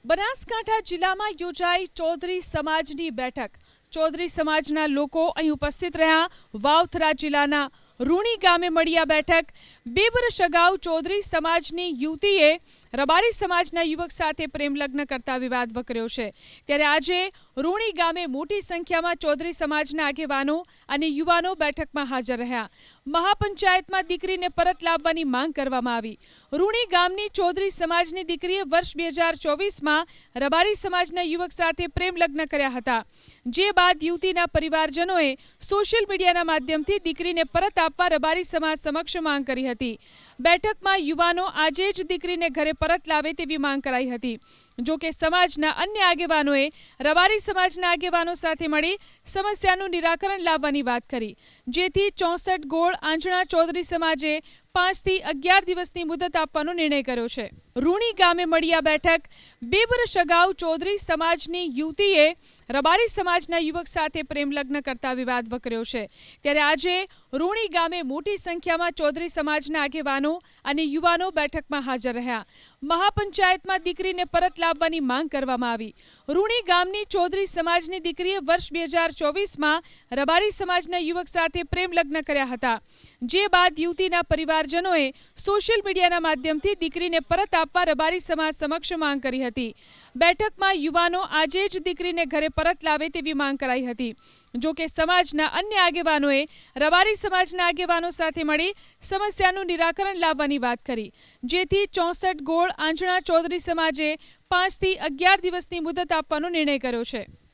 બનાસકાંઠા જિલ્લામાં યોજાઈ ચૌધરી સમાજની બેઠક। ચૌધરી સમાજના લોકો અહીં ઉપસ્થિત રહ્યા। વાવથરા જિલ્લાના રૂણી ગામે મળી આ બેઠક। 2 વર્ષ અગાઉ ચૌધરી સમાજની યુવતીએ રબારી સમાજના યુવક સાથે પ્રેમ લગ્ન કરતા વિવાદ વકર્યો છે। ત્યારે આજે રૂણી ગામે મોટી સંખ્યામાં ચૌધરી સમાજના આગેવાનો અને યુવાનો બેઠકમાં હાજર રહ્યા। મહાપંચાયતમાં દીકરીને પરત લાવવાની માંગ કરવામાં આવી। રૂણી ગામની ચૌધરી સમાજની દીકરીએ વર્ષ 2024માં રબારી સમાજના યુવક સાથે પ્રેમ લગ્ન કર્યા હતા, જે બાદ યુવતીના પરિવારજનોએ સોશિયલ મીડિયાના માધ્યમથી દીકરીને પરત આપવા રબારી સમાજ સમક્ષ માંગ કરી હતી। બેઠકમાં યુવાનો આજે જ દીકરીને ઘરે પરત લાવે તેવી માંગ કરાઈ હતી। જો કે સમાજના અન્ય આગેવાનોએ રબારી સમાજના આગેવાનો સાથે મળી સમસ્યાનું નિરાકરણ લાવવાની વાત કરી, જેથી 64 ગોળ આંજણા ચૌધરી સમાજે 5 થી 11 દિવસની મુદત આપવાનો નિર્ણય કર્યો છે। રૂણી ગામે મળી આ બેઠક। 2 વર્ષ અગાઉ ચૌધરી સમાજની યુવતીએ રબારી સમાજના યુવક સાથે પ્રેમ લગ્ન કરતા વિવાદ વકર્યો છે। ત્યારે આજે રૂણી ગામે મોટી સંખ્યામાં ચૌધરી સમાજના આગેવાનો અને યુવાનો બેઠકમાં હાજર રહ્યા। મહાપંચાયતમાં દીકરીને પરત લાવવાની માંગ કરવામાં આવી। રૂણી ગામની ચૌધરી સમાજની દીકરીએ વર્ષ 2024માં રબારી સમાજના યુવક સાથે પ્રેમ લગ્ન કર્યા હતા, જે બાદ યુવતીના પરિવારજનોએ સોશિયલ મીડિયાના માધ્યમથી દીકરીને પરત આપવા રબારી સમાજ સમક્ષ માંગ કરી હતી। બેઠકમાં યુવાનો આજે જ દીકરીને ઘરે પરત લાવે તેવી માંગ કરાઈ હતી। જો કે સમાજના અન્ય આગેવાનોએ રબારી સમાજના આગેવાનો સાથે મળી સમસ્યાનું નિરાકરણ લાવવાની વાત કરી, જેથી 64 ગોળ આંજણા ચૌધરી સમાજે 5 થી 11 દિવસની મુદત આપવાનો નિર્ણય કર્યો છે।